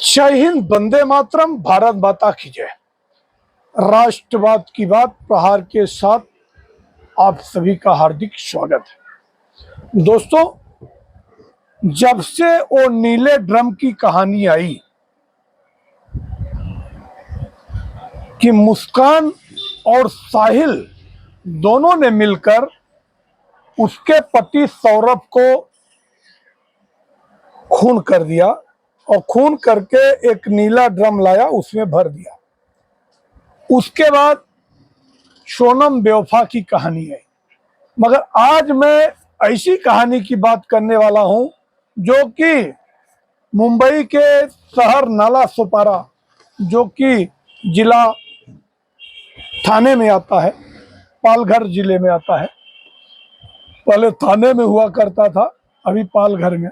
जय हिंद, वंदे मातरम, भारत माता की जय। राष्ट्रवाद की बात प्रहार के साथ आप सभी का हार्दिक स्वागत है। दोस्तों, जब से वो नीले ड्रम की कहानी आई कि मुस्कान और साहिल दोनों ने मिलकर उसके पति सौरभ को खून कर दिया और खून करके एक नीला ड्रम लाया, उसमें भर दिया। उसके बाद सोनम बेवफा की कहानी है। मगर आज मैं ऐसी कहानी की बात करने वाला हूं जो कि मुंबई के शहर नाला सोपारा, जो कि जिला थाने में आता है, पालघर जिले में आता है। पहले थाने में हुआ करता था, अभी पालघर में।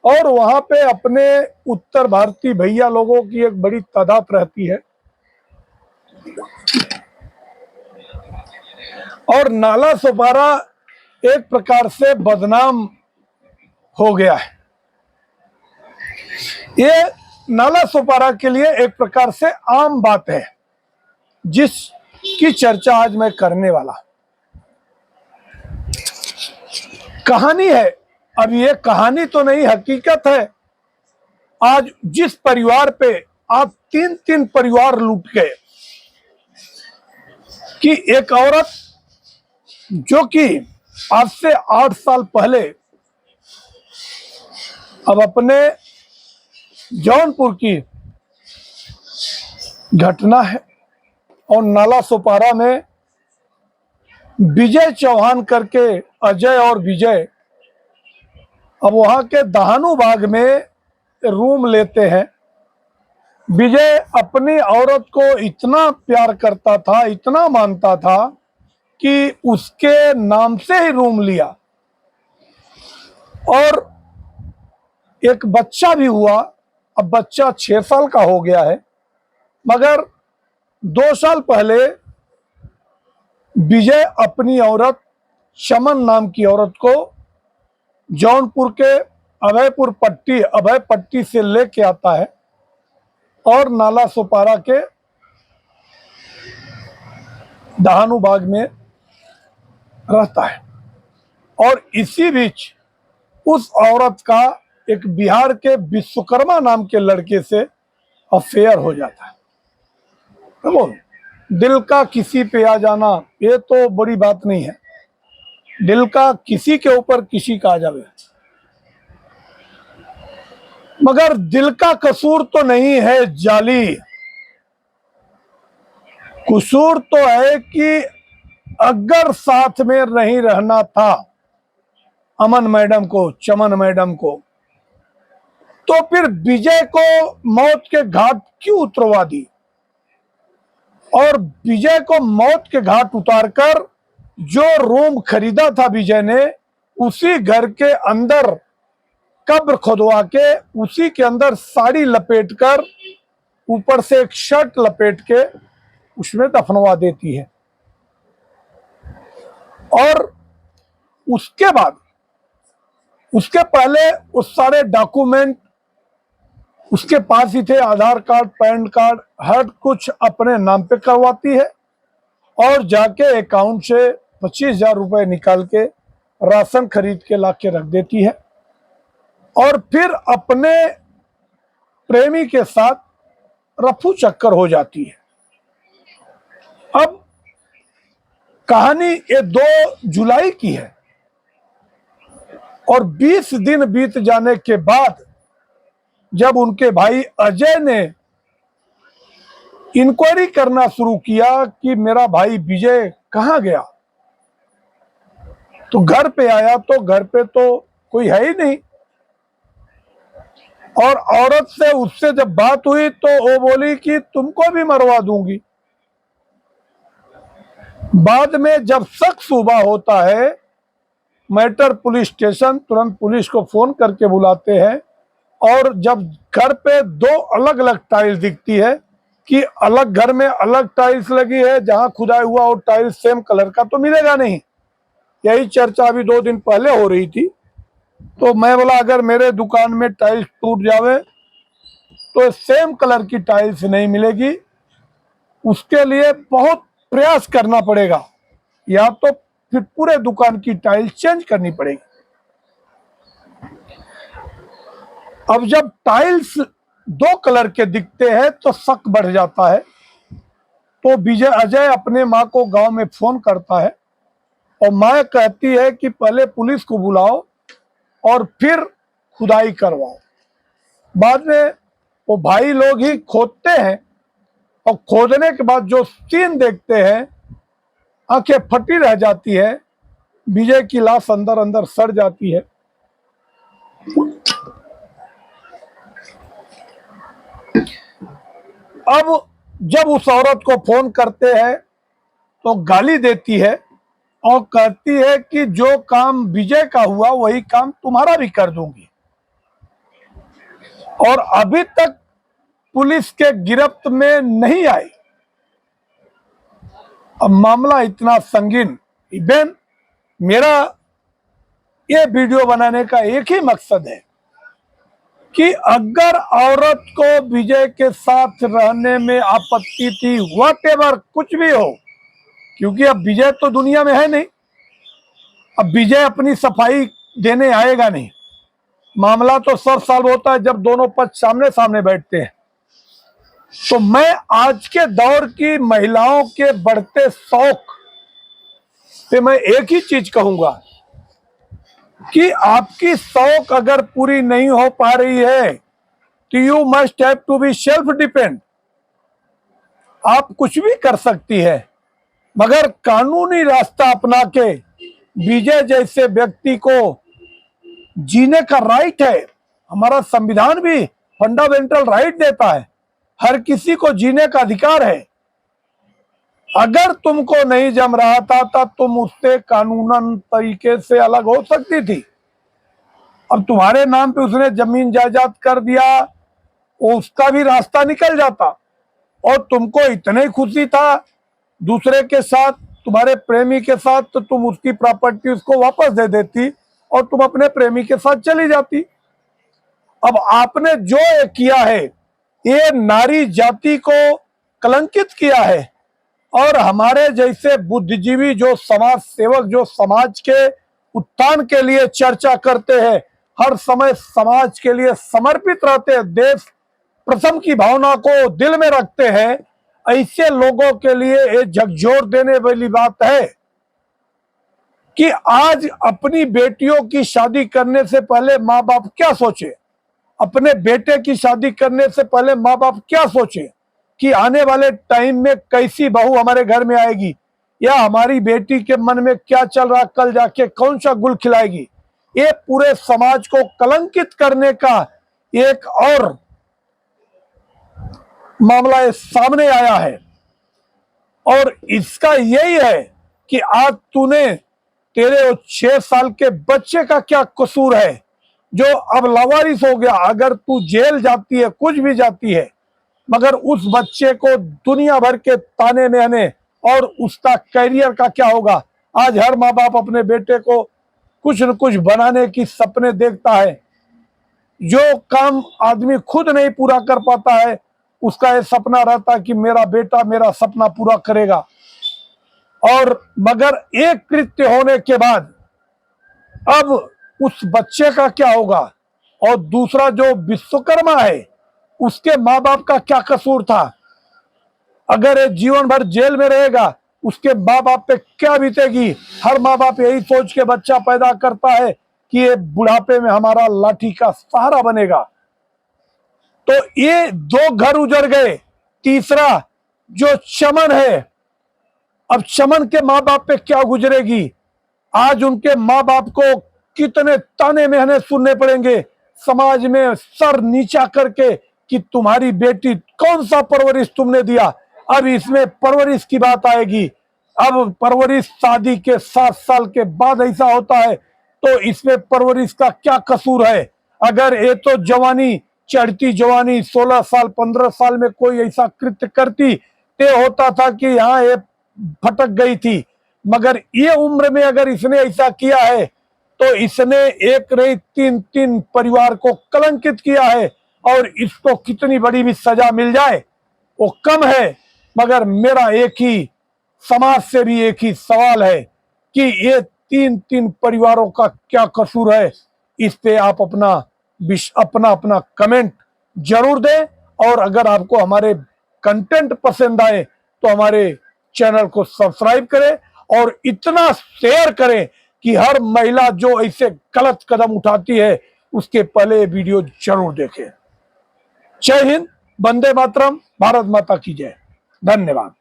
और वहां पे अपने उत्तर भारतीय भैया लोगों की एक बड़ी तादाद रहती है। और नाला सोपारा एक प्रकार से बदनाम हो गया है। ये नाला सोपारा के लिए एक प्रकार से आम बात है, जिसकी चर्चा आज मैं करने वाला। कहानी है, अब ये कहानी तो नहीं, हकीकत है। आज जिस परिवार पे आज तीन परिवार लूट गए, कि एक औरत जो कि आज से 8 साल पहले अब अपने जौनपुर की घटना है, और नाला सोपारा में विजय चौहान करके अजय और विजय अब वहां के दहानू बाग में रूम लेते हैं। विजय अपनी औरत को इतना प्यार करता था, इतना मानता था कि उसके नाम से ही रूम लिया, और एक बच्चा भी हुआ। अब बच्चा 6 साल का हो गया है। मगर 2 साल पहले विजय अपनी औरत चमन नाम की औरत को जौनपुर के अभय पट्टी से लेके आता है और नाला सोपारा के दहानू बाग में रहता है। और इसी बीच उस औरत का एक बिहार के विश्वकर्मा नाम के लड़के से अफेयर हो जाता है। तो दिल का किसी पे आ जाना ये तो बड़ी बात नहीं है, दिल का किसी के ऊपर किसी का आ जावे। मगर दिल का कसूर तो नहीं है जाली, कसूर तो है कि अगर साथ में नहीं रहना था अमन मैडम को, चमन मैडम को, तो फिर विजय को मौत के घाट क्यों उतरवा दी। और विजय को मौत के घाट उतारकर जो रूम खरीदा था विजय ने, उसी घर के अंदर कब्र खुदवा के उसी के अंदर साड़ी लपेटकर ऊपर से एक शर्ट लपेट के उसमें दफनवा देती है। और उसके बाद, उसके पहले उस सारे डॉक्यूमेंट उसके पास ही थे, आधार कार्ड, पैन कार्ड, हर कुछ अपने नाम पे करवाती है और जाके अकाउंट से 25,000 रुपए निकाल के राशन खरीद के ला के रख देती है। और फिर अपने प्रेमी के साथ रफू चक्कर हो जाती है। अब कहानी ये 2 जुलाई की है, और 20 दिन बीत जाने के बाद जब उनके भाई अजय ने इंक्वायरी करना शुरू किया कि मेरा भाई विजय कहाँ गया, तो घर पे आया तो घर पे तो कोई है ही नहीं। और औरत से उससे जब बात हुई तो वो बोली कि तुमको भी मरवा दूंगी। बाद में जब शक सुबह होता है, मैटर पुलिस स्टेशन तुरंत पुलिस को फोन करके बुलाते हैं। और जब घर पे 2 अलग अलग टाइल्स दिखती है कि अलग घर में अलग टाइल्स लगी है, जहां खुदाई हुआ और टाइल्स सेम कलर का तो मिलेगा नहीं। यही चर्चा अभी 2 दिन पहले हो रही थी। तो मैं बोला अगर मेरे दुकान में टाइल्स टूट जावे तो सेम कलर की टाइल्स नहीं मिलेगी, उसके लिए बहुत प्रयास करना पड़ेगा, या तो फिर पूरे दुकान की टाइल्स चेंज करनी पड़ेगी। अब जब टाइल्स दो कलर के दिखते हैं तो शक बढ़ जाता है। तो विजय अजय अपने माँ को गांव में फोन करता है और माँ कहती है कि पहले पुलिस को बुलाओ और फिर खुदाई करवाओ। बाद में वो भाई लोग ही खोदते हैं और खोदने के बाद जो सीन देखते हैं, आंखें फटी रह जाती है। विजय की लाश अंदर अंदर सड़ जाती है। अब जब उस औरत को फोन करते हैं तो गाली देती है और कहती है कि जो काम विजय का हुआ वही काम तुम्हारा भी कर दूंगी। और अभी तक पुलिस के गिरफ्त में नहीं आई। अब मामला इतना संगीन। इवेन मेरा ये वीडियो बनाने का एक ही मकसद है कि अगर औरत को विजय के साथ रहने में आपत्ति थी, व्हाटएवर कुछ भी हो, क्योंकि अब विजय तो दुनिया में है नहीं, अब विजय अपनी सफाई देने आएगा नहीं। मामला तो सर साल होता है जब दोनों पक्ष सामने सामने बैठते हैं। तो मैं आज के दौर की महिलाओं के बढ़ते शौक पे मैं एक ही चीज कहूंगा कि आपकी शौक अगर पूरी नहीं हो पा रही है तो you must have to be self depend. आप कुछ भी कर सकती है, मगर कानूनी रास्ता अपना के विजय जैसे व्यक्ति को जीने का राइट है। हमारा संविधान भी फंडामेंटल राइट देता है, हर किसी को जीने का अधिकार है। अगर तुमको नहीं जम रहा था तब तुम उससे कानूनन तरीके से अलग हो सकती थी। अब तुम्हारे नाम पे उसने जमीन जायदाद कर दिया, उसका भी रास्ता निकल जाता। और तुमको इतने खुशी था दूसरे के साथ, तुम्हारे प्रेमी के साथ, तो तुम उसकी प्रॉपर्टी उसको वापस दे देती और तुम अपने प्रेमी के साथ चली जाती। अब आपने जो ये किया है, ये नारी जाति को कलंकित किया है। और हमारे जैसे बुद्धिजीवी जो समाज सेवक, जो समाज के उत्थान के लिए चर्चा करते हैं, हर समय समाज के लिए समर्पित रहते हैं, देश प्रथम की भावना को दिल में रखते हैं, ऐसे लोगों के लिए ये झकझोर देने वाली बात है कि आज अपनी बेटियों की शादी करने से पहले माँ बाप क्या सोचे, अपने बेटे की शादी करने से पहले माँ बाप क्या सोचे कि आने वाले टाइम में कैसी बहू हमारे घर में आएगी, या हमारी बेटी के मन में क्या चल रहा, कल जाके कौन सा गुल खिलाएगी। ये पूरे समाज को कलंकित करने का एक और मामला सामने आया है। और इसका यही है कि आज तेरे 6 साल के बच्चे का क्या कसूर है जो अब लावारिस हो गया। अगर तू जेल जाती है, कुछ भी जाती है, मगर उस बच्चे को दुनिया भर के ताने मेहने और उसका करियर का क्या होगा। आज हर माँ बाप अपने बेटे को कुछ न कुछ बनाने की सपने देखता है। जो काम आदमी खुद नहीं पूरा कर पाता है, उसका ये सपना रहता है कि मेरा बेटा मेरा सपना पूरा करेगा। और मगर एक कृत्य होने के बाद अब उस बच्चे का क्या होगा। और दूसरा जो विश्वकर्मा है, उसके माँ बाप का क्या कसूर था। अगर ये जीवन भर जेल में रहेगा, उसके माँ बाप पे क्या बीतेगी। हर माँ बाप यही सोच के बच्चा पैदा करता है कि ये बुढ़ापे में हमारा लाठी का सहारा बनेगा। तो ये 2 घर उजड़ गए। तीसरा जो चमन है, अब चमन के माँ बाप पे क्या गुजरेगी। आज उनके माँ बाप को कितने ताने मेहने सुनने पड़ेंगे समाज में सर नीचा करके कि तुम्हारी बेटी, कौन सा परवरिश तुमने दिया। अब इसमें परवरिश की बात आएगी। अब परवरिश शादी के 7 साल के बाद ऐसा होता है, तो इसमें परवरिश का क्या कसूर है। अगर ये तो जवानी, चढ़ती जवानी 16 साल 15 साल में कोई ऐसा कृत्य करती, ते होता था कि यहाँ ये भटक गई थी। मगर ये उम्र में अगर इसने ऐसा किया है तो इसने एक नहीं 3 परिवार को कलंकित किया है। और इसको कितनी बड़ी भी सजा मिल जाए वो कम है, मगर मेरा एक ही, समाज से भी एक ही सवाल है कि ये 3 परिवारों का क्या कसूर है। इस पे आप अपना अपना कमेंट जरूर दें, और अगर आपको हमारे कंटेंट पसंद आए तो हमारे चैनल को सब्सक्राइब करें और इतना शेयर करें कि हर महिला जो ऐसे गलत कदम उठाती है उसके पहले वीडियो जरूर देखें। जय हिंद, वंदे मातरम, भारत माता की जय। धन्यवाद।